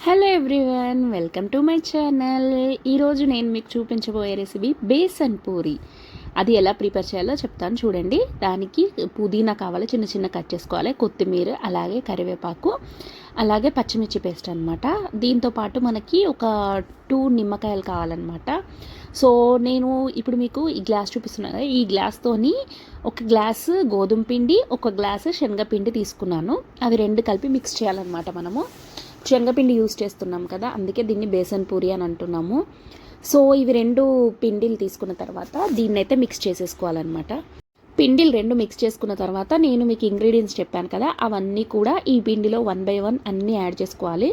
Hello everyone, welcome to my channel. ఈరోజు నేను మీకు చూపించబోయే రెసిపీ బేసన్ పూరి. అది ఎలా ప్రిపేర్ చేయాలో చెప్తాను చూడండి. దానికి పుదీనా కావాలి, చిన్న చిన్న కట్ చేసుకోవాలి, కొత్తిమీర, అలాగే కరివేపాకు, అలాగే పచ్చిమిర్చి పేస్ట్ అనమాట. దీంతోపాటు మనకి ఒక 2 నిమ్మకాయలు కావాలన్నమాట. సో నేను ఇప్పుడు మీకు ఈ గ్లాస్ చూపిస్తున్నాను కదా, ఈ గ్లాస్తోని ఒక గ్లాసు గోధుమ పిండి, ఒక గ్లాసు శనగపిండి తీసుకున్నాను. అవి 2 కలిపి మిక్స్ చేయాలన్నమాట. మనము శనగపిండి యూస్ చేస్తున్నాం కదా, అందుకే దీన్ని బేసన్ పూరి అని అంటున్నాము. సో ఇవి 2 పిండిలు తీసుకున్న తర్వాత దీన్నైతే మిక్స్ చేసేసుకోవాలన్నమాట. పిండిలు 2 మిక్స్ చేసుకున్న తర్వాత నేను మీకు ఇంగ్రీడియంట్స్ చెప్పాను కదా, అవన్నీ కూడా ఈ పిండిలో 1 బై 1 అన్నీ యాడ్ చేసుకోవాలి.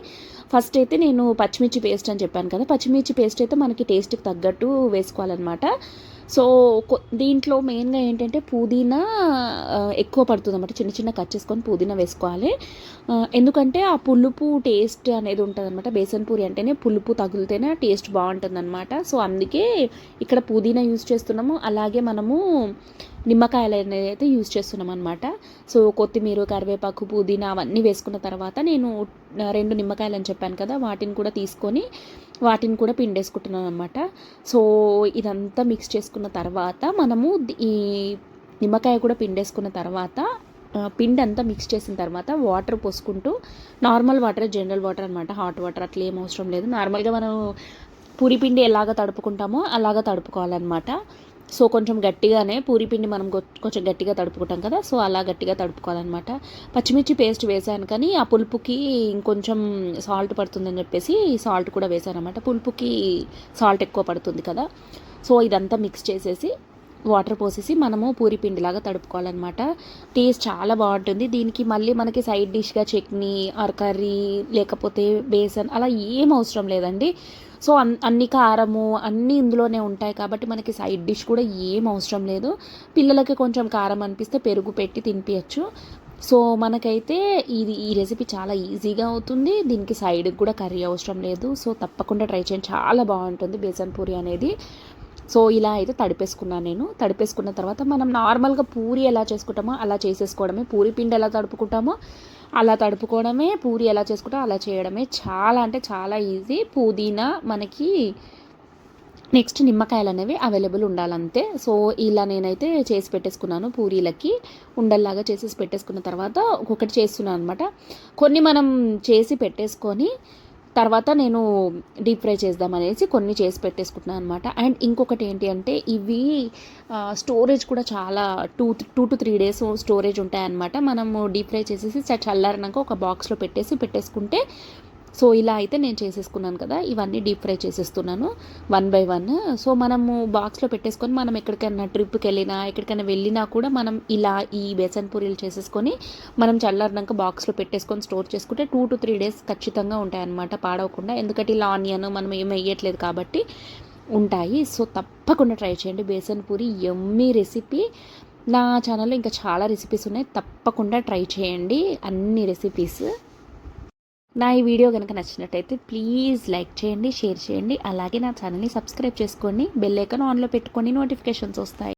ఫస్ట్ అయితే నేను పచ్చిమిర్చి పేస్ట్ అని చెప్పాను కదా, పచ్చిమిర్చి పేస్ట్ అయితే మనకి టేస్ట్కి తగ్గట్టు వేసుకోవాలన్నమాట. సో దీంట్లో మెయిన్గా ఏంటంటే పుదీనా ఎక్కువ పడుతుంది అన్నమాట. చిన్న చిన్న కట్ చేసుకొని పుదీనా వేసుకోవాలి. ఎందుకంటే ఆ పులుపు టేస్ట్ అనేది ఉంటుంది అనమాట. బేసన్ పూరి అంటేనే పులుపు తగిలితేనే టేస్ట్ బాగుంటుంది అనమాట. సో అందుకే ఇక్కడ పుదీనా యూజ్ చేస్తున్నాము. అలాగే మనము నిమ్మకాయలు అనేది అయితే యూజ్ చేస్తున్నాం అనమాట. సో కొత్తిమీర, కరివేపాకు, పుదీనా అవన్నీ వేసుకున్న తర్వాత నేను 2 నిమ్మకాయలు అని చెప్పాను కదా, వాటిని కూడా తీసుకొని వాటిని కూడా పిండేసుకుంటున్నాను అనమాట. సో ఇదంతా మిక్స్ చేసుకున్న తర్వాత మనము ఈ నిమ్మకాయ కూడా పిండేసుకున్న తర్వాత పిండి అంతా మిక్స్ చేసిన తర్వాత వాటర్ పోసుకుంటూ, నార్మల్ వాటర్, జనరల్ వాటర్ అనమాట, హాట్ వాటర్ అట్లా ఏం అవసరం లేదు. నార్మల్గా మనం పూరి పిండి ఎలాగ తడుపుకుంటామో అలాగ తడుపుకోవాలన్నమాట. సో కొంచెం గట్టిగానే పూరిపిండి మనం కొంచెం గట్టిగా తడుపుకుంటాం కదా, సో అలా గట్టిగా తడుపుకోవాలన్నమాట. పచ్చిమిర్చి పేస్ట్ వేసాను కానీ ఆ పులుపుకి ఇంకొంచెం సాల్ట్ పడుతుందని చెప్పేసి సాల్ట్ కూడా వేసాను అనమాట. పులుపుకి సాల్ట్ ఎక్కువ పడుతుంది కదా. సో ఇదంతా మిక్స్ చేసేసి వాటర్ పోసేసి మనము పూరి పిండిలాగా తడుపుకోవాలన్నమాట. టేస్ట్ చాలా బాగుంటుంది. దీనికి మళ్ళీ మనకి సైడ్ డిష్గా చట్నీ ఆర్ కర్రీ లేకపోతే బేసన్ అలా ఏం అవసరం లేదండి. సో అన్ని కారము అన్నీ ఇందులోనే ఉంటాయి కాబట్టి మనకి సైడ్ డిష్ కూడా ఏం అవసరం లేదు. పిల్లలకి కొంచెం కారం అనిపిస్తే పెరుగు పెట్టి తినిపించచ్చు. సో మనకైతే ఈ రెసిపీ చాలా ఈజీగా అవుతుంది. దీనికి సైడ్కి కూడా కర్రీ అవసరం లేదు. సో తప్పకుండా ట్రై చేయండి, చాలా బాగుంటుంది బేసన్ పూరి అనేది. సో ఇలా అయితే తడిపేసుకున్నాను నేను. తడిపేసుకున్న తర్వాత మనం నార్మల్గా పూరి ఎలా చేసుకుంటామో అలా చేసేసుకోవడమే. పూరి పిండి ఎలా తడుపుకుంటామో అలా తడుపుకోవడమే. పూరి ఎలా చేసుకుంటామో అలా చేయడమే. చాలా అంటే చాలా ఈజీ. పుదీనా మనకి నెక్స్ట్ నిమ్మకాయలు అనేవి అవైలబుల్ ఉండాలంతే. సో ఇలా నేనైతే చేసి పెట్టేసుకున్నాను. పూరీలకి ఉండల్లాగా చేసేసి పెట్టేసుకున్న తర్వాత ఒక్కొక్కటి చేస్తున్నాను అనమాట. కొన్ని మనం చేసి పెట్టేసుకొని తర్వాత నేను డీప్ ఫ్రై చేద్దామనేసి కొన్ని చేసి పెట్టేసుకుంటున్నాను అనమాట. అండ్ ఇంకొకటి ఏంటి అంటే ఇవి స్టోరేజ్ కూడా చాలా 2 to 3 డేస్ స్టోరేజ్ ఉంటాయన్నమాట. మనము డీప్ ఫ్రై చేసేసి చల్లారినాక ఒక బాక్స్లో పెట్టేసుకుంటే, సో ఇలా అయితే నేను చేసేసుకున్నాను కదా. ఇవన్నీ డీప్ ఫ్రై చేసేస్తున్నాను 1 బై 1. సో మనము బాక్స్లో పెట్టేసుకొని మనం ఎక్కడికైనా ట్రిప్కి వెళ్ళినా ఎక్కడికైనా వెళ్ళినా కూడా మనం ఇలా ఈ బేసన్ పూరీలు చేసేసుకొని మనం చల్లారినాక బాక్స్లో పెట్టేసుకొని స్టోర్ చేసుకుంటే 2 to 3 డేస్ ఖచ్చితంగా ఉంటాయన్నమాట, పాడవకుండా. ఎందుకంటే ఇలా ఆనియన్ మనం ఏమి వేయట్లేదు కాబట్టి ఉంటాయి. సో తప్పకుండా ట్రై చేయండి బేసన్ పూరి, యమ్మీ రెసిపీ. నా ఛానల్లో ఇంకా చాలా రెసిపీస్ ఉన్నాయి, తప్పకుండా ట్రై చేయండి అన్ని రెసిపీస్. నా ఈ వీడియో కనుక నచ్చినట్టయితే ప్లీజ్ లైక్ చేయండి, షేర్ చేయండి, అలాగే నా ఛానల్ని సబ్స్క్రైబ్ చేసుకోండి. బెల్ ఐకాన్ ఆన్లో పెట్టుకొని నోటిఫికేషన్స్ వస్తాయి.